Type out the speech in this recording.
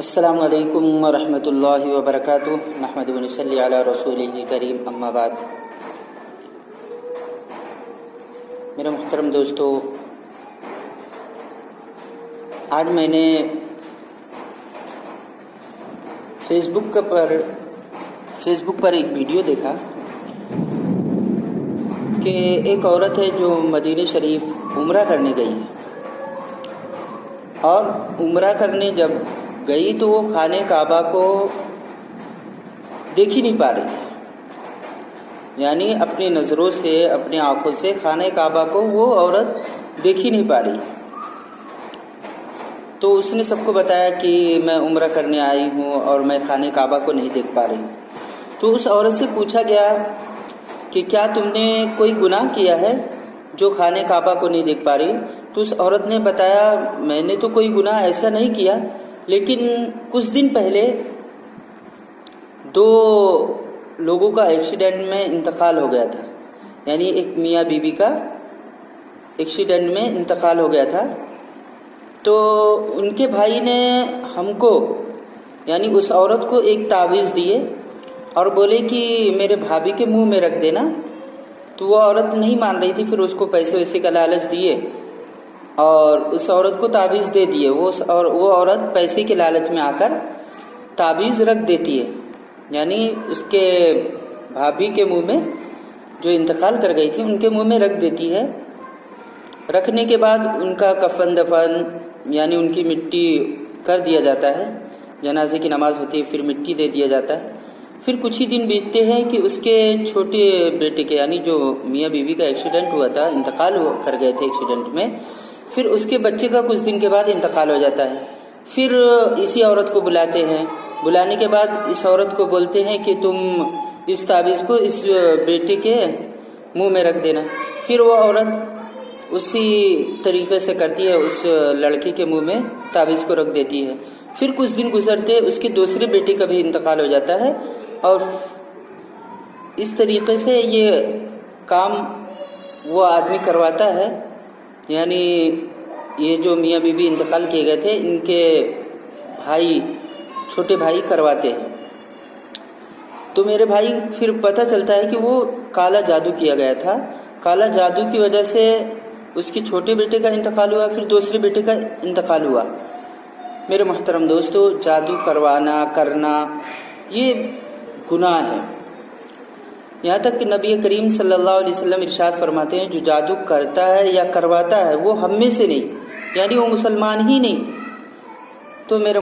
السلام علیکم ورحمۃ اللہ وبرکاتہ۔ نحمد و نصلی علی رسولہ کریم، اما بعد۔ میرے محترم دوستو، آج میں نے فیس بک پر ایک ویڈیو دیکھا کہ ایک عورت ہے جو مدینہ شریف عمرہ کرنے گئی ہے، اور عمرہ کرنے جب گئی تو وہ خانہ کعبہ کو دیکھ ہی نہیں پا رہی، یعنی اپنی نظروں سے، اپنی آنکھوں سے خانہ کعبہ کو وہ عورت دیکھ ہی نہیں پا رہی۔ تو اس نے سب کو بتایا کہ میں عمرہ کرنے آئی ہوں اور میں خانہ کعبہ کو نہیں دیکھ پا رہی۔ تو اس عورت سے پوچھا گیا کہ کیا تم نے کوئی گناہ کیا ہے جو خانہ کعبہ کو نہیں دیکھ پا رہی؟ تو اس عورت نے بتایا، میں نے تو کوئی گناہ ایسا نہیں کیا، لیکن کچھ دن پہلے 2 لوگوں کا ایکسیڈنٹ میں انتقال ہو گیا تھا، یعنی ایک میاں بیوی کا ایکسیڈنٹ میں انتقال ہو گیا تھا۔ تو ان کے بھائی نے ہم کو، یعنی اس عورت کو، ایک تعویذ دیے اور بولے کہ میرے بھابھی کے منہ میں رکھ دینا۔ تو وہ عورت نہیں مان رہی تھی، پھر اس کو پیسے ویسے کا لالچ دیے اور اس عورت کو تعویذ دے دیے۔ وہ عورت پیسے کے لالچ میں آ کر تعویذ رکھ دیتی ہے، یعنی اس کے بھابھی کے منہ میں، جو انتقال کر گئی تھی ان کے منہ میں رکھ دیتی ہے۔ رکھنے کے بعد ان کا کفن دفن، یعنی ان کی مٹی کر دیا جاتا ہے، جنازے کی نماز ہوتی ہے، پھر مٹی دے دیا جاتا ہے۔ پھر کچھ ہی دن بیتتے ہیں کہ اس کے چھوٹے بیٹے کے، یعنی جو میاں بیوی کا ایکسیڈنٹ ہوا تھا، انتقال کر گئے تھے ایکسیڈنٹ میں، پھر اس کے بچے کا کچھ دن کے بعد انتقال ہو جاتا ہے۔ پھر اسی عورت کو بلاتے ہیں، بلانے کے بعد اس عورت کو بولتے ہیں کہ تم اس تعویذ کو اس بیٹے کے منہ میں رکھ دینا۔ پھر وہ عورت اسی طریقے سے کرتی ہے، اس لڑکے کے منہ میں تعویذ کو رکھ دیتی ہے۔ پھر کچھ دن گزرتے اس کے دوسرے بیٹے کا بھی انتقال ہو جاتا ہے، اور اس طریقے سے یہ کام وہ آدمی کرواتا ہے، یعنی یہ جو میاں بیوی انتقال کیے گئے تھے ان کے بھائی، چھوٹے بھائی کرواتے ہیں۔ تو میرے بھائی پھر پتہ چلتا ہے کہ وہ کالا جادو کیا گیا تھا، کالا جادو کی وجہ سے اس کے چھوٹے بیٹے کا انتقال ہوا، پھر دوسرے بیٹے کا انتقال ہوا۔ میرے محترم دوستو، جادو کرنا یہ گناہ ہے، یہاں تک کہ نبی کریم صلی اللہ علیہ وسلم ارشاد فرماتے ہیں، جو جادو کرتا ہے یا کرواتا ہے وہ ہم میں سے نہیں، یعنی وہ مسلمان ہی نہیں۔ تو میرے